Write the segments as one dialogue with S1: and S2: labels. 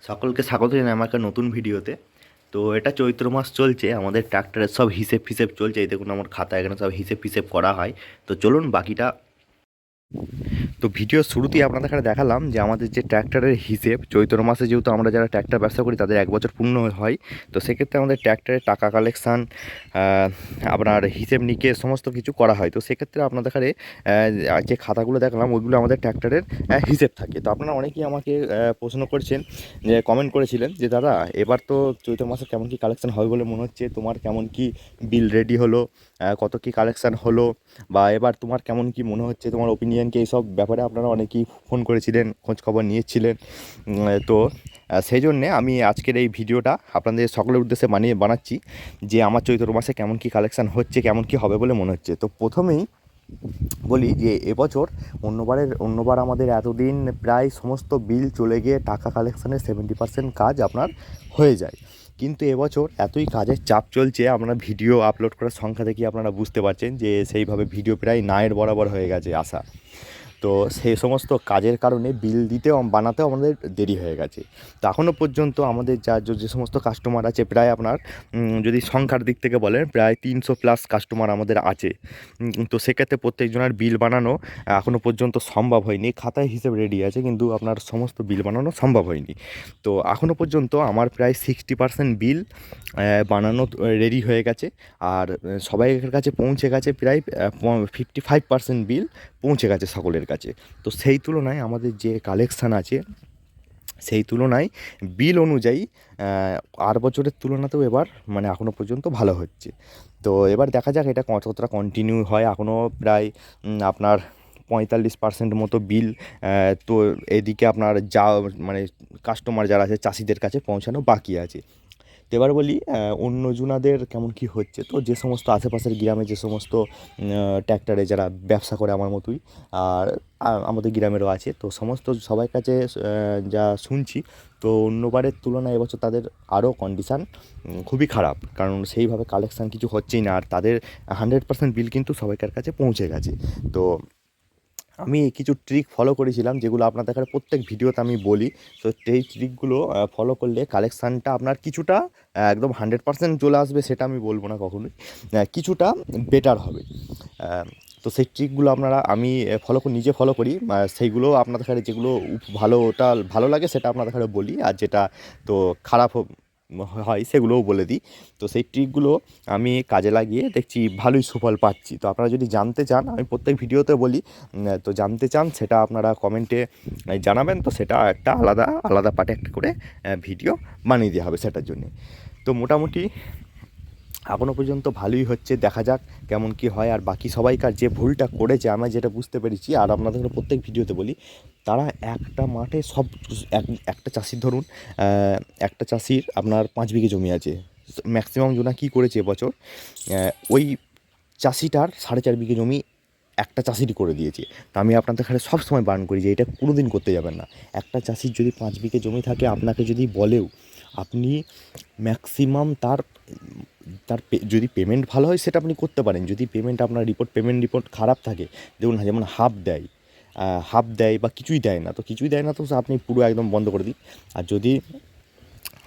S1: সকলকে স্বাগত জানাই আমার একটা নতুন ভিডিওতে। তো এটা চৈত্র মাস চলছে, আমাদের ট্র্যাক্টরের সব হিসেব ফিসেব চলছে। এই দেখুন আমার খাতা, এখানে সব হিসেব ফিসেব করা হয়। তো চলুন বাকিটা। তো ভিডিওর শুরুতেই আপনাদের এখানে দেখালাম যে আমাদের যে ট্র্যাক্টরের হিসেব চৈত্র মাসে, যেহেতু আমরা যারা ট্র্যাক্টর ব্যবসা করি তাদের 1 বছর পূর্ণ হয়। তো সেক্ষেত্রে আমাদের ট্র্যাক্টরের টাকা কালেকশান, আপনার হিসেব নিকেশ সমস্ত কিছু করা হয়। তো সেক্ষেত্রে আপনাদের এখানে যে খাতাগুলো দেখালাম ওইগুলো আমাদের ট্র্যাক্টরের হিসেব থাকে। তো আপনারা অনেকেই আমাকে প্রশ্ন করছেন, যে কমেন্ট করেছিলেন যে দাদা এবার তো চৈত্র মাসে কেমন কী কালেকশান হবে বলে মনে হচ্ছে, তোমার কেমন কি বিল রেডি হলো, কত কি কালেকশান হলো, বা এবার তোমার কেমন কি মনে হচ্ছে, তোমার ওপিনিয়ন কি, এইসব ব্যাপারে আপনারা অনেকেই ফোন করেছিলেন, খোঁজ খবর নিয়েছিলেন। তো সেই জন্যে আমি আজকের এই ভিডিওটা আপনাদের সকলের উদ্দেশ্যে বানাচ্ছি যে আমার চৈত্র মাসে কেমন কি কালেকশান হচ্ছে, কেমন কি হবে বলে মনে হচ্ছে। তো প্রথমেই বলি যে এবছর অন্যবার আমাদের এতদিন প্রায় সমস্ত বিল চলে গিয়ে টাকা কালেকশানের 70% কাজ আপনার হয়ে যায়। কিন্তু এবছর এতই কাজের চাপ চলছে, আপনারা ভিডিও আপলোড করার সংখ্যা দেখে আপনারা বুঝতে পারছেন যে সেইভাবে ভিডিও প্রায় নায়ের বরাবর হয়ে গেছে আসা। তো সেই সমস্ত কাজের কারণে বিল দিতেও বানাতেও আমাদের দেরি হয়ে গেছে। তো এখনও পর্যন্ত আমাদের যে সমস্ত কাস্টমার আছে, প্রায় আপনার যদি সংখ্যার দিক থেকে বলেন প্রায় 300+ কাস্টমার আমাদের আছে। তো সেক্ষেত্রে প্রত্যেকজনের বিল বানানো এখনও পর্যন্ত সম্ভব হয়নি। খাতায় হিসেব রেডি আছে কিন্তু আপনার সমস্ত বিল বানানো সম্ভব হয়নি। তো এখনও পর্যন্ত আমার প্রায় 60% বিল বানানো রেডি হয়ে গেছে। আর সবাইয়ের কাছে পৌঁছে গেছে প্রায় 55% বিল পৌঁছে গেছে সকলের কাছে। তো সেই তুলনায় আমাদের যে কালেকশান আছে, সেই তুলনায় বিল অনুযায়ী আর বছরের তুলনাতেও এবার মানে এখনও পর্যন্ত ভালো হচ্ছে। তো এবার দেখা যাক এটা কতটা কন্টিনিউ হয়। এখনও প্রায় আপনার 45% মতো বিল, তো এদিকে আপনার যা মানে কাস্টমার যারা আছে চাষিদের কাছে পৌঁছানো বাকি আছে। তো এবার বলি অন্য জুনাদের কেমন কি হচ্ছে। তো যে সমস্ত আশেপাশের গ্রামে যে সমস্ত ট্র্যাক্টরে যারা ব্যবসা করে আমার মতোই, আর আমাদের গ্রামেরও আছে, তো সমস্ত সবার কাছে যা শুনছি, তো অন্যবারের তুলনায় এবছর তাদের আরও কন্ডিশান খুবই খারাপ, কারণ সেইভাবে কালেকশান কিছু হচ্ছেই না। আর তাদের 100% বিল কিন্তু সবাইকার কাছে পৌঁছে গেছে। তো আমি কিছু ট্রিক ফলো করেছিলাম, যেগুলো আপনাদের কাছে প্রত্যেক ভিডিওতে আমি বলি। তো সেই ট্রিকগুলো ফলো করলে কালেকশানটা আপনার কিছুটা একদম 100% চলে আসবে সেটা আমি বলবো না কখনোই, কিছুটা বেটার হবে। তো সেই ট্রিকগুলো আপনারা আমি নিজে ফলো করি। সেইগুলো আপনাদের কাছে যেগুলো ভালো লাগে সেটা আপনাদের কাছে বলি, আর যেটা তো খারাপ হয় সেগুলোও বলে দিই। তো সেই ট্রিকগুলো আমি কাজে লাগিয়ে দেখছি ভালোই সুফল পাচ্ছি। তো আপনারা যদি জানতে চান, আমি প্রত্যেক ভিডিওতে বলি, তো জানতে চান সেটা আপনারা কমেন্টে জানাবেন। তো সেটা একটা আলাদা আলাদা পার্টে একটা করে ভিডিও বানিয়ে দেওয়া হবে সেটার জন্যে। তো মোটামুটি এখনও পর্যন্ত ভালোই হচ্ছে, দেখা যাক কেমন কি হয়। আর বাকি সবাইকার যে ভুলটা করেছে আমরা যেটা বুঝতে পেরেছি, আর আপনাদের প্রত্যেক ভিডিওতে বলি, তারা একটা মাঠে সব একটা চাষির ধরুন, একটা চাষির আপনার 5 বিঘে জমি আছে। ম্যাক্সিমাম জনা কী করেছে এবছর, ওই চাষিটার 4.5 বিঘে জমি একটা চাষিরই করে দিয়েছে। তো আমি আপনাদের এখানে সবসময় বারণ করি যে এটা কোনো দিন করতে যাবেন না। একটা চাষির যদি 5 বিঘে জমি থাকে, আপনাকে যদি বলেও, আপনি ম্যাক্সিমাম যদি পেমেন্ট ভালো হয় সেটা আপনি করতে পারেন। যদি আপনার পেমেন্ট রিপোর্ট খারাপ থাকে, দেখুন না, যেমন হাফ দেয় বা কিছুই দেয় না, তো আপনি পুরো একদম বন্ধ করে দিন। আর যদি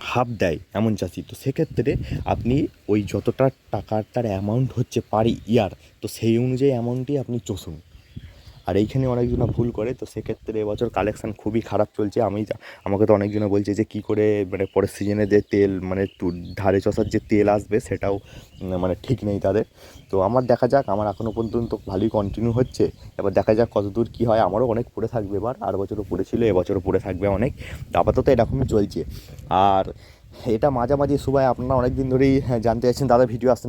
S1: হাফ দেয় এমন চাষি, তো সেক্ষেত্রে আপনি ওই যতটা টাকার তার অ্যামাউন্ট হচ্ছে পার ইয়ার, তো সেই অনুযায়ী অ্যামাউন্টই আপনি চষুন। আর এইখানে অনেকজনা ভুল করে। তো সেক্ষেত্রে এবছর কালেকশান খুবই খারাপ চলছে। আমাকে তো অনেকজনা বলছে যে কী করে মানে পরের সিজনে যে তেল মানে ধারে চষার যে তেল আসবে সেটাও মানে ঠিক নেই তাদের। তো আমার দেখা যাক, আমার এখনও পর্যন্ত ভালোই কন্টিনিউ হচ্ছে। এবার দেখা যাক কতদূর কী হয়। আমারও অনেক পড়ে থাকবে এবার, আর বছরও পড়েছিল, এবছরও পড়ে থাকবে অনেক। তো আপাতত এরকমই চলছে। আর এটা মাঝামাঝি সময় আপনারা অনেক দিন ধরেই জানতে চাইছেন দাদা ভিডিও আসছে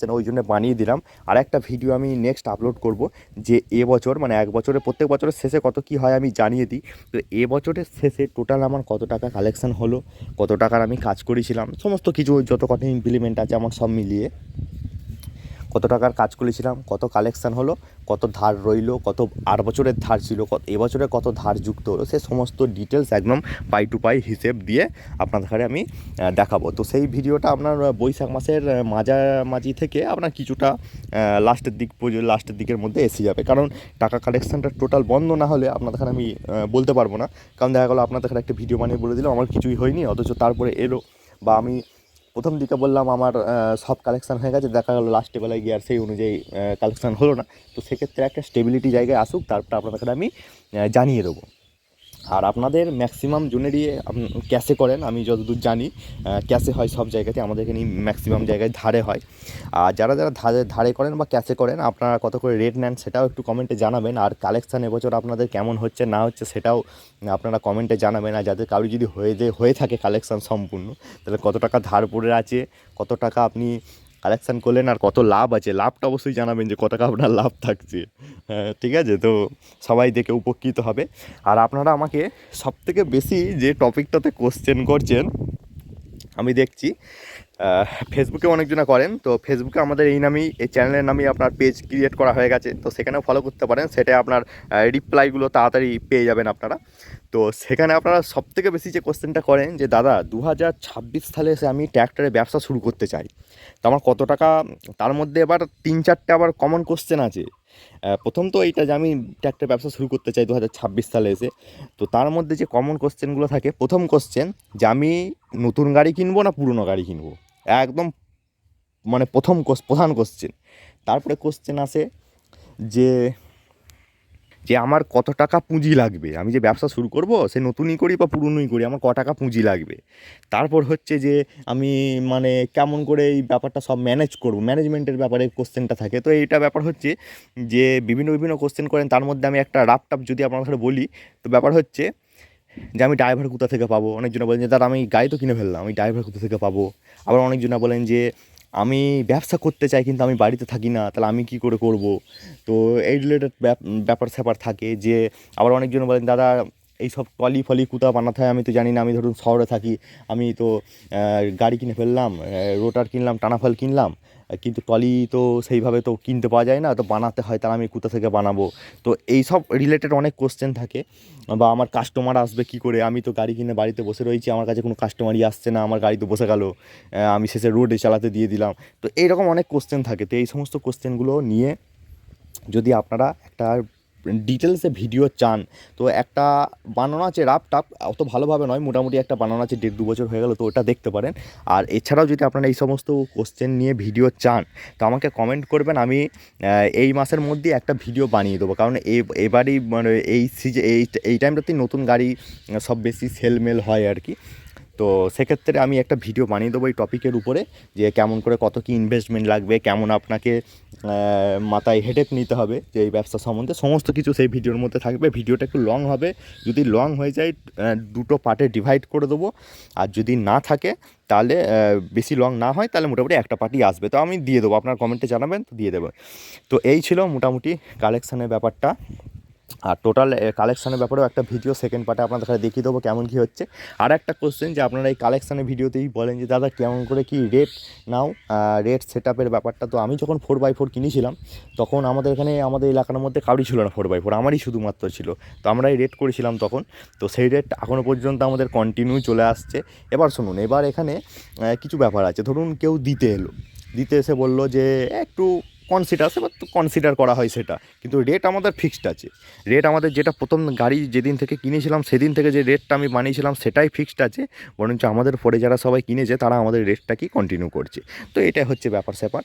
S1: না, ওই জন্য বানিয়ে দিলাম। আর একটা ভিডিও আমি নেক্সট আপলোড করব, যে এবছর মানে এক বছরে প্রত্যেক বছরের শেষে কত কী হয় আমি জানিয়ে দিই। তো এবছরের শেষে টোটাল আমার কত টাকা কালেকশান হলো, কত টাকার আমি কাজ করেছিলাম, সমস্ত কিছু যত কটা ইমপ্লিমেন্ট আছে আমার সব মিলিয়ে কত টাকার কাজ করেছিলাম, কত কালেকশান হলো, কত ধার রইলো, কত 8 বছরের ধার ছিল, কত এবছরে কত ধার যুক্ত হলো, সে সমস্ত ডিটেলস একদম পাই টু পাই হিসেব দিয়ে আপনাদের ঘরে আমি দেখাবো। তো সেই ভিডিওটা আপনার বৈশাখ মাসের মাঝামাঝি থেকে আপনার কিছুটা লাস্টের দিকের মধ্যে এসে যাবে, কারণ টাকা কালেকশানটা টোটাল বন্ধ না হলে আপনাদের ঘরে আমি বলতে পারবো না। কারণ দেখা গেলো আপনাদের ঘরে একটা ভিডিও বানিয়ে বলে দিলাম আমার কিছুই হয়নি, অথচ তারপরে এলো, বা আমি প্রথম দিকে বললাম আমার সব কালেকশান হয়ে গেছে, দেখা গেলো লাস্টে বেলায় গিয়ে আর সেই অনুযায়ী কালেকশান হলো না। তো সেক্ষেত্রে একটা স্টেবিলিটি জায়গায় আসুক, তারপর আপনাদের আমি জানিয়ে দেবো। আর আপনাদের ম্যাক্সিমাম জনেরই ক্যাশে করেন, আমি যতদূর জানি ক্যাশে হয় সব জায়গাতে, আমাদের এখানে ম্যাক্সিমাম জায়গায় ধারে হয়। আর যারা ধারে করেন বা ক্যাশে করেন, আপনারা কত করে রেট নেন সেটাও একটু কমেন্টে জানাবেন। আর কালেকশান এবছর আপনাদের কেমন হচ্ছে না হচ্ছে সেটাও আপনারা কমেন্টে জানাবেন। আর যাদের কারোর যদি হয়ে থাকে কালেকশান সম্পূর্ণ, তাহলে কত টাকা ধার পড়ে আছে, কত টাকা আপনি কালেকশান করলেন, আর কত লাভ আছে, লাভটা অবশ্যই জানাবেন যে কত টাকা আপনার লাভ থাকছে। হ্যাঁ, ঠিক আছে, তো সবাই দেখে উপকৃত হবে। আর আপনারা আমাকে সবথেকে বেশি যে টপিকটাতে কোশ্চেন করছেন আমি দেখছি, ফেসবুকে অনেকজনা করেন, তো ফেসবুকে আমাদের এই চ্যানেলের নামেই আপনার পেজ ক্রিয়েট করা হয়ে গেছে, তো সেখানেও ফলো করতে পারেন, সেটা আপনার রিপ্লাইগুলো তাড়াতাড়ি পেয়ে যাবেন আপনারা। তো সেখানে আপনারা সবথেকে বেশি যে কোশ্চেনটা করেন যে দাদা 2026 সালে এসে আমি ট্র্যাক্টরের ব্যবসা শুরু করতে চাই, তো আমার কত টাকা, তার মধ্যে এবার 3-4টে আবার কমন কোশ্চেন আছে। প্রথম তো এইটা যে আমি ট্র্যাক্টর ব্যবসা শুরু করতে চাই 2026 সালে এসে, তো তার মধ্যে যে কমন কোশ্চেনগুলো থাকে, প্রথম কোশ্চেন যে আমি নতুন গাড়ি কিনবো না পুরনো গাড়ি কিনবো, একদম মানে প্রধান কোশ্চেন। তারপরে কোশ্চেন আসে যে আমার কত টাকা পুঁজি লাগবে, আমি যে ব্যবসা শুরু করব সে নতুনই করি বা পুরনোই করি, আমার টাকা পুঁজি লাগবে। তারপর হচ্ছে যে আমি মানে কেমন করে এই ব্যাপারটা সব ম্যানেজ করব, ম্যানেজমেন্টের ব্যাপারে কোশ্চেনটা থাকে। তো এইটা ব্যাপার হচ্ছে যে বিভিন্ন কোশ্চেন করেন, তার মধ্যে আমি একটা রাফ যদি আপনার কাছে বলি, তো ব্যাপার হচ্ছে যে আমি ড্রাইভার কোথা থেকে পাবো। অনেকজনে বলেন যে দাদা আমি গাড়ি তো কিনে ফেললাম, আমি ড্রাইভার কোথা থেকে পাবো। আবার অনেকজনে বলেন যে আমি ব্যবসা করতে চাই কিন্তু আমি বাড়িতে থাকি না, তাহলে আমি কী করে করব। তো এই রিলেটেড ব্যাপার স্যাপার থাকে। যে আবার অনেকজন বলেন দাদা এইসব ট্রলি ফলি কোথা বানাতে হয় আমি তো জানি না, আমি ধরুন শহরে থাকি, আমি তো গাড়ি কিনে ফেললাম, রোটার কিনলাম, টানাফাল কিনলাম, কিন্তু ট্রলি তো সেইভাবে তো কিনতে পাওয়া যায় না, তো বানাতে হয়, তাহলে আমি কোথা থেকে বানাবো। তো এই সব রিলেটেড অনেক কোশ্চেন থাকে। বা আমার কাস্টমার আসবে কী করে, আমি তো গাড়ি কিনে বাড়িতে বসে রয়েছি, আমার কাছে কোনো কাস্টমারই আসছে না, আমার গাড়ি তো বসে গেল, আমি শেষে রোডে চালাতে দিয়ে দিলাম। তো এইরকম অনেক কোশ্চেন থাকে। তো এই সমস্ত কোশ্চেনগুলো নিয়ে যদি আপনারা একটা ডিটেলসে ভিডিও চান, তো একটা বানানো আছে রাফ টাফ, অত ভালোভাবে নয়, মোটামুটি একটা বানানো আছে 1.5-2 বছর হয়ে গেল, তো ওটা দেখতে পারেন। আর এছাড়াও যদি আপনারা এই সমস্ত কোশ্চেন নিয়ে ভিডিও চান, তো আমাকে কমেন্ট করবেন, আমি এই মাসের মধ্যে একটা ভিডিও বানিয়ে দেবো। কারণ এবারই মানে এই টাইমটাতেই নতুন গাড়ি সব বেশি সেলমেল হয় আর কি। তো সেক্ষেত্রে আমি একটা ভিডিও বানিয়ে দেবো এই টপিকের উপরে, যে কেমন করে কত কী ইনভেস্টমেন্ট লাগবে, কেমন আপনাকে মাথায় হেডেক নিতে হবে যে এই ব্যবসা সম্বন্ধে, সমস্ত কিছু সেই ভিডিওর মধ্যে থাকবে। ভিডিওটা একটু লং হবে, যদি লং হয়ে যায় 2টো পার্টে ডিভাইড করে দেবো, আর যদি না থাকে তাহলে বেশি লং না হয় তাহলে মোটামুটি একটা পার্টই আসবে। তো আমি দিয়ে দেবো, আপনার কমেন্টে জানাবেন, তো দিয়ে দেবো। তো এই ছিল মোটামুটি কালেকশানের ব্যাপারটা। আর টোটাল কালেকশানের ব্যাপারেও একটা ভিডিও সেকেন্ড পার্টে আপনাদের কাছে দেখিয়ে দেবো কেমন কী হচ্ছে। আর একটা কোশ্চেন যে আপনারা এই কালেকশানের ভিডিওতেই বলেন যে দাদা কেমন করে কি রেট নাও, রেট সেট আপের ব্যাপারটা। তো আমি যখন 4x4 কিনেছিলাম, তখন আমাদের এখানে আমাদের এলাকার মধ্যে কারোরই ছিল না 4x4, আমারই শুধুমাত্র ছিল। তো আমরাই রেট করেছিলাম তখন, তো সেই রেট এখনও পর্যন্ত আমাদের কন্টিনিউ চলে আসছে। এবার শুনুন, এবার এখানে কিছু ব্যাপার আছে। ধরুন কেউ দিতে এসে বললো যে একটু কনসিডার করা হয় সেটা, কিন্তু রেট আমাদের ফিক্সড আছে। রেট আমাদের যেটা প্রথম গাড়ি যেদিন থেকে কিনেছিলাম সেদিন থেকে যে রেটটা আমি বানিয়েছিলাম সেটাই ফিক্সড আছে, বরঞ্চ আমাদের পরে যারা সবাই কিনেছে তারা আমাদের রেটটাকেই কন্টিনিউ করছে। তো এটাই হচ্ছে ব্যাপার স্যাপার,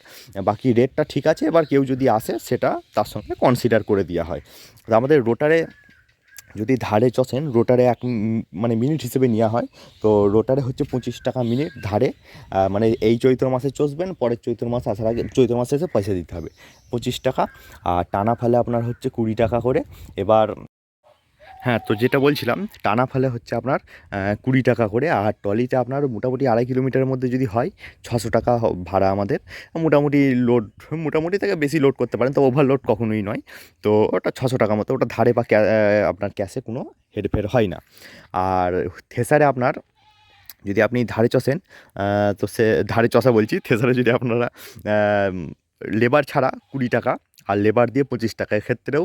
S1: বাকি রেটটা ঠিক আছে। এবার কেউ যদি আসে সেটা তার সঙ্গে কনসিডার করে দেওয়া হয়। তো আমাদের রোটারে যদি ধারে চষেন, রোটারে মানে মিনিট হিসেবে নেওয়া হয়। তো রোটারে হচ্ছে 25 টাকা মিনিট ধারে, মানে এই চৈত্র মাসে চষবেন, পরের চৈত্র মাস আসার আগে চৈত্র মাসে এসে পয়সা দিতে হবে 25 টাকা। আর টানা ফালে আপনার হচ্ছে 20 টাকা করে। এবার হ্যাঁ, তো যেটা বলছিলাম, টানা ফালে হচ্ছে আপনার 20 টাকা করে। আর ট্রলিতে আপনার মোটামুটি 2.5 কিলোমিটারের মধ্যে যদি হয় 600 টাকা ভাড়া আমাদের। মোটামুটি থেকে বেশি লোড করতে পারেন, তো ওভারলোড কখনোই নয়। তো ওটা 600 টাকা মতো, ওটা ধারে বা আপনার ক্যাশে কোনো হেরফের হয় না। আর থেসারে আপনার যদি আপনি ধারে চষেন, তো সে ধারে চষা বলছি, থেসারে যদি আপনারা লেবার ছাড়া 20 টাকা আর লেবার দিয়ে 25 টাকা। এক্ষেত্রেও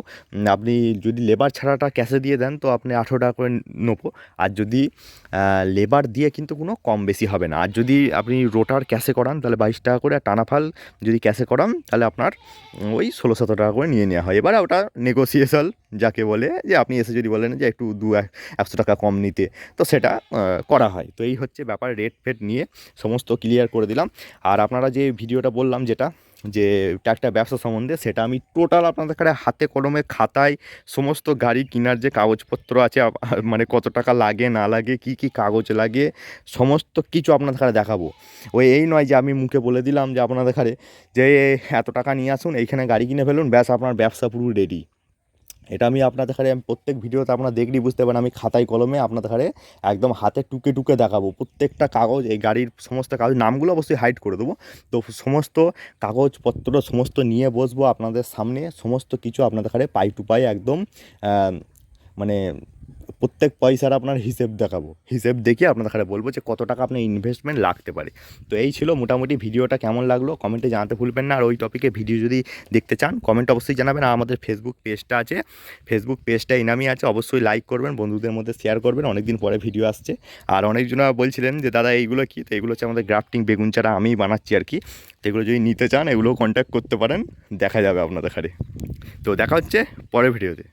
S1: আপনি যদি লেবার ছাড়াটা ক্যাশে দিয়ে দেন তো আপনি 18 টাকা করে নেবো। আর যদি লেবার দিয়ে কিন্তু কোনো কম বেশি হবে না। আর যদি আপনি রোটার ক্যাশে করান তাহলে 22 টাকা করে, আর টানা ফাল যদি ক্যাশে করান তাহলে আপনার ওই 16-17 টাকা করে নিয়ে নেওয়া হয়। এবারে ওটা নেগোসিয়েশন যাকে বলে, যে আপনি এসে যদি বলেন যে একটু 100 টাকা কম নিতে, তো সেটা করা হয়। তো এই হচ্ছে ব্যাপার, রেট ফেট নিয়ে সমস্ত ক্লিয়ার করে দিলাম। আর আপনারা যে ভিডিওটা বললাম যেটা, যে ট্রাক্টর ব্যবসা সম্বন্ধে, সেটা আমি টোটাল আপনাদের কাছে হাতে কলমে খাতায় সমস্ত গাড়ি কেনার যে কাগজপত্র আছে, মানে কত টাকা লাগে না লাগে, কি কি কাগজ লাগে, সমস্ত কিছু আপনাদের কাছে দেখাবো। এই নয় যে আমি মুখে বলে দিলাম যে আপনাদের কাছে যে এত টাকা নিয়ে আসুন, এইখানে গাড়ি কিনে ফেলুন, ব্যাস আপনার ব্যবসা পুরো রেডি। এটা আমি আপনাদের কাছে, আমি প্রত্যেক ভিডিওতে আপনারা দেখলেই বুঝতে পারেন, আমি খাতায় কলমে আপনাদের কাছে একদম হাতে টুকে টুকে দেখাবো প্রত্যেকটা কাগজ, এই গাড়ির সমস্ত কাগজ, নামগুলো অবশ্যই হাইড করে দেবো। তো সমস্ত কাগজপত্র সমস্ত নিয়ে বসবো আপনাদের সামনে, সমস্ত কিছু আপনাদের কাছে পাই টু পাই একদম মানে প্রত্যেক পয়সার আপনার হিসেব দেখাবো, হিসেব দেখিয়ে আপনাদের কাছে বলবো যে কত টাকা আপনার ইনভেস্টমেন্ট লাগতে পারে। তো এই ছিল মোটামুটি ভিডিওটা, কেমন লাগলো কমেন্টে জানাতে ভুলবেন না। আর ওই টপিকে ভিডিও যদি দেখতে চান কমেন্ট অবশ্যই জানাবেন। আর আমাদের ফেসবুক পেজটা আছে, ফেসবুক পেজটা এই নামই আছে, অবশ্যই লাইক করবেন, বন্ধুদের মধ্যে শেয়ার করবেন, অনেকদিন পরে ভিডিও আসছে। আর অনেকজনা বলছিলেন যে দাদা এইগুলো কী, তো এগুলো হচ্ছে আমাদের গ্রাফটিং বেগুন চারা, আমিই বানাচ্ছি আর কি। তো এগুলো যদি নিতে চান এগুলোও কন্ট্যাক্ট করতে পারেন, দেখা যাবে আপনাদের কাছে। তো দেখা হচ্ছে পরের ভিডিওতে।